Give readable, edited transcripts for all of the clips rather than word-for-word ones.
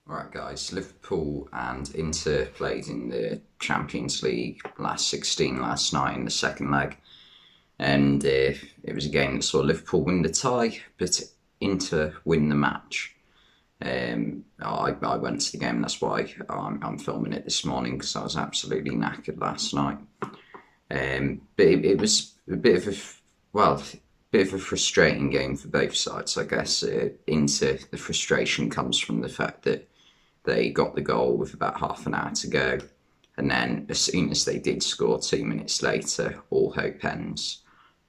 Right, guys. Liverpool and Inter played in the Champions League last 16 last night in the second leg, and it was a game that saw Liverpool win the tie, but Inter win the match. I went to the game. That's why I'm filming it this morning because I was absolutely knackered last night. But it was a bit of a bit of a frustrating game for both sides, I guess. Inter, the frustration comes from the fact that they got the goal with about half an hour to go. And then as soon as they did score 2 minutes later, all hope ends.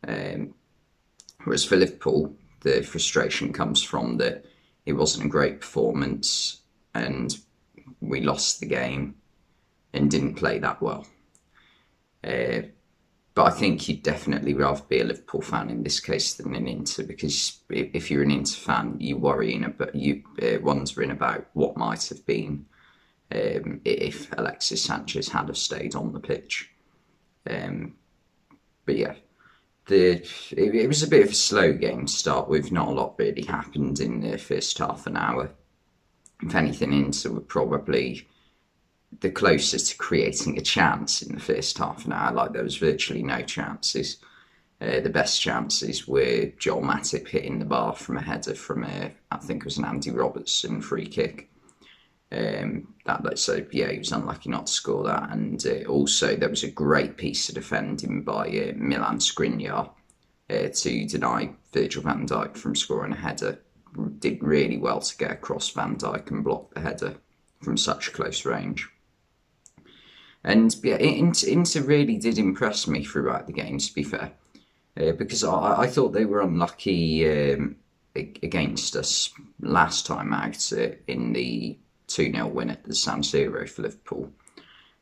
Whereas for Liverpool, the frustration comes from that it wasn't a great performance and we lost the game and didn't play that well. Uh, but I think you'd definitely rather be a Liverpool fan in this case than an Inter, because if you're an Inter fan, wondering about what might have been if Alexis Sanchez had have stayed on the pitch. Um, but yeah, it was a bit of a slow game to start with. Not a lot really happened in the first half an hour. If anything, Inter were probably the closest to creating a chance in the first half an hour. Like, there was virtually no chances. The best chances were Joel Matip hitting the bar from a header from I think it was an Andy Robertson free kick. So yeah, he was unlucky not to score that. And also there was a great piece of defending by Milan Skriniar to deny Virgil van Dijk from scoring a header. Did really well to get across Van Dijk and block the header from such close range. And yeah, Inter really did impress me throughout the game, to be fair, because I thought they were unlucky against us last time out in the 2-0 win at the San Siro for Liverpool.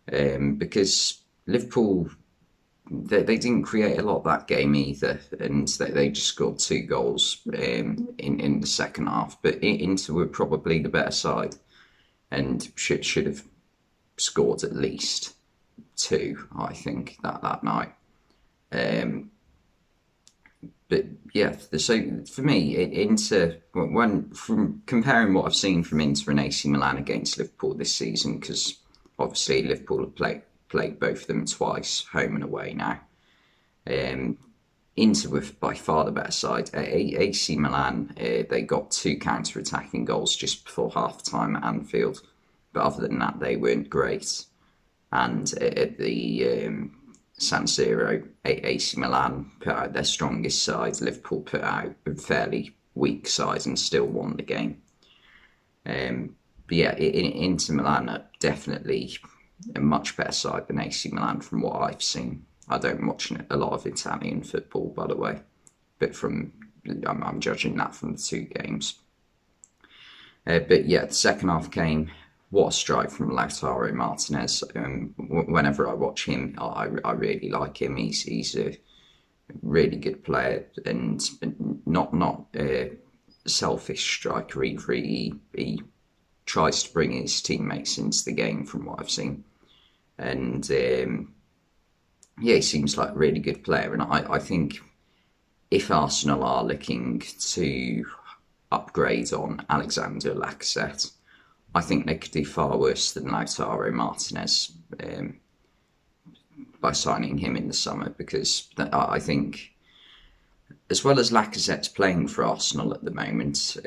Because Liverpool, they didn't create a lot that game either, and they just scored 2 goals in the second half. But Inter were probably the better side and should have scored at least 2, I think, that night. But yeah, so for me, Inter, when from comparing what I've seen from Inter and AC Milan against Liverpool this season, because obviously Liverpool have played both of them twice, home and away now. Um, Inter were by far the better side. AC Milan, they got 2 counter-attacking goals just before half-time at Anfield, but other than that, they weren't great. And at the San Siro, AC Milan put out their strongest side. Liverpool put out a fairly weak side and still won the game. But yeah, Inter Milan are definitely a much better side than AC Milan from what I've seen. I don't watch a lot of Italian football, by the way, but I'm judging that from the 2 games. But yeah, the second half came. What a strike from Lautaro Martinez. Whenever I watch him, I really like him. He's a really good player and not a selfish striker either. He tries to bring his teammates into the game from what I've seen. And yeah, he seems like a really good player. And I think if Arsenal are looking to upgrade on Alexander Lacazette, I think they could do far worse than Lautaro Martinez by signing him in the summer, because I think, as well as Lacazette's playing for Arsenal at the moment,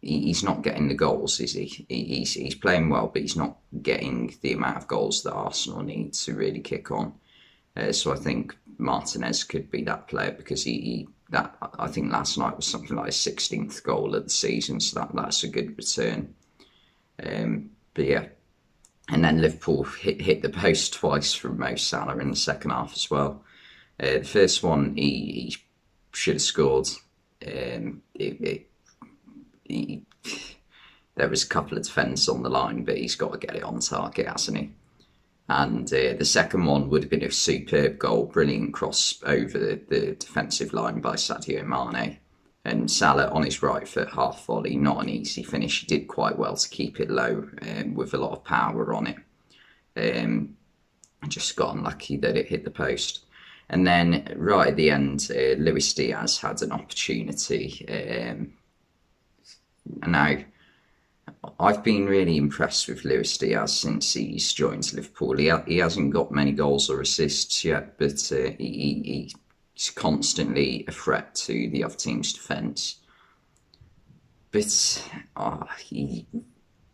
he's not getting the goals, is he? He's playing well, but he's not getting the amount of goals that Arsenal need to really kick on. So I think Martinez could be that player, because I think last night was something like his 16th goal of the season, so that's a good return. But yeah, and then Liverpool hit the post twice from Mo Salah in the second half as well. The first one he should have scored. There was a couple of defenders on the line, but he's got to get it on target, hasn't he? And the second one would have been a superb goal, brilliant cross over the defensive line by Sadio Mane. And Salah on his right foot, half volley, not an easy finish. He did quite well to keep it low with a lot of power on it. Just got unlucky that it hit the post. And then right at the end, Luis Diaz had an opportunity, and Now, I've been really impressed with Luis Diaz since he's joined Liverpool. He hasn't got many goals or assists yet, but he's constantly a threat to the other team's defence. But he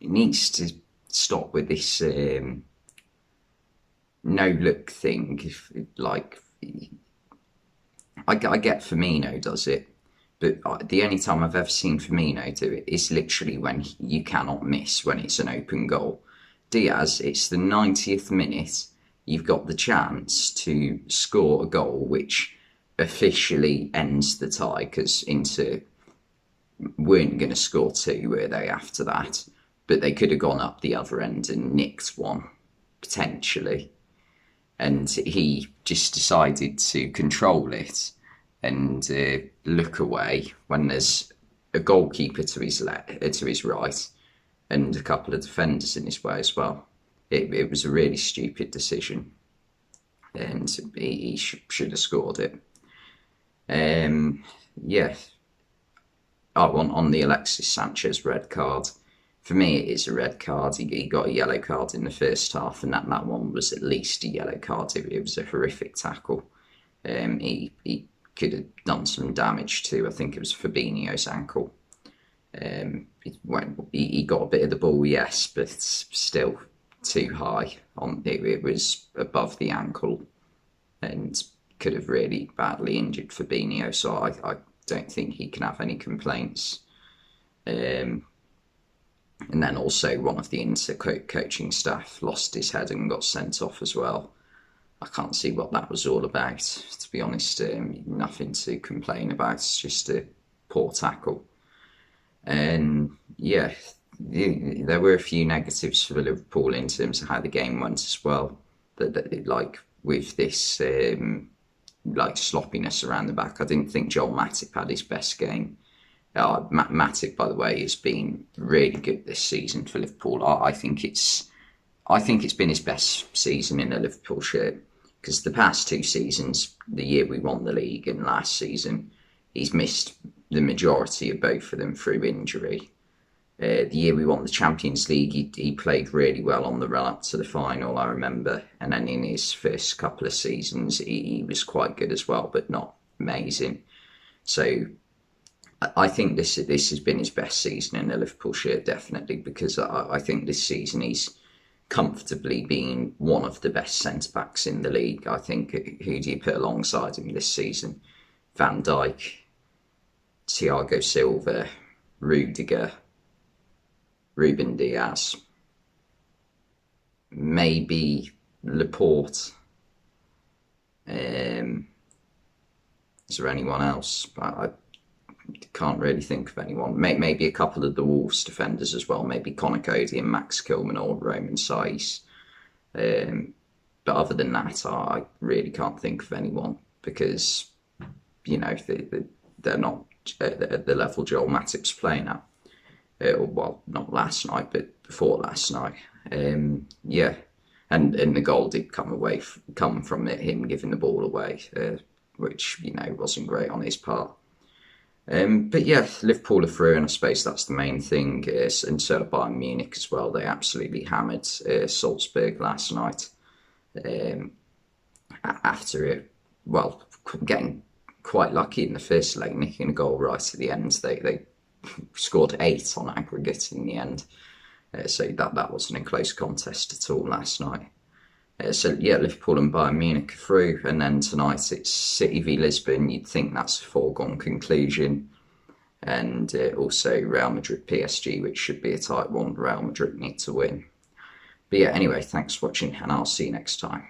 needs to stop with this no-look thing. I get Firmino does it, but the only time I've ever seen Firmino do it is literally when you cannot miss, when it's an open goal. Diaz, it's the 90th minute, you've got the chance to score a goal which officially ends the tie, because Inter weren't going to score two, were they, after that? But they could have gone up the other end and nicked one, potentially. And he just decided to control it and look away when there's a goalkeeper to his right and a couple of defenders in his way as well. It was a really stupid decision, and he should have scored it. Yeah. Oh, on the Alexis Sanchez red card, for me it is a red card. He got a yellow card in the first half, and that one was at least a yellow card. It was a horrific tackle. He could have done some damage to, I think it was Fabinho's ankle. He got a bit of the ball, yes, but still too high. It was above the ankle and could have really badly injured Fabinho, so I don't think he can have any complaints. And then also one of the Inter coaching staff lost his head and got sent off as well. I can't see what that was all about, to be honest. Nothing to complain about, it's just a poor tackle. And yeah, there were a few negatives for Liverpool in terms of how the game went as well. That like with this like sloppiness around the back, I didn't think Joel Matip had his best game. Matip, by the way, has been really good this season for Liverpool. I think it's been his best season in a Liverpool shirt, because the past two seasons, the year we won the league and last season, he's missed the majority of both of them through injury. The year we won the Champions League, he played really well on the run-up to the final, I remember. And then in his first couple of seasons, he was quite good as well, but not amazing. So I think this has been his best season in a Liverpool shirt, definitely, because I think this season he's comfortably been one of the best centre-backs in the league. I think, who do you put alongside him this season? Van Dijk, Thiago Silva, Rudiger, Ruben Diaz, maybe Laporte. Is there anyone else? I can't really think of anyone. Maybe a couple of the Wolves defenders as well. Maybe Conor Cody and Max Kilman or Roman Saiz. But other than that, I really can't think of anyone, because, you know, they're not at the level Joel Matip's playing at. Well, not last night, but before last night. Yeah, and the goal did come from him giving the ball away, which, you know, wasn't great on his part. But yeah, Liverpool are through, and I suppose that's the main thing. And so did Bayern Munich as well. They absolutely hammered Salzburg last night. After it, well, getting quite lucky in the first leg, nicking a goal right at the end. They scored 8 on aggregate in the end. So that wasn't a close contest at all last night. So yeah, Liverpool and Bayern Munich are through, and then tonight it's City v Lisbon. You'd think that's a foregone conclusion. And also Real Madrid PSG, which should be a tight one. Real Madrid need to win. But yeah, anyway, thanks for watching, and I'll see you next time.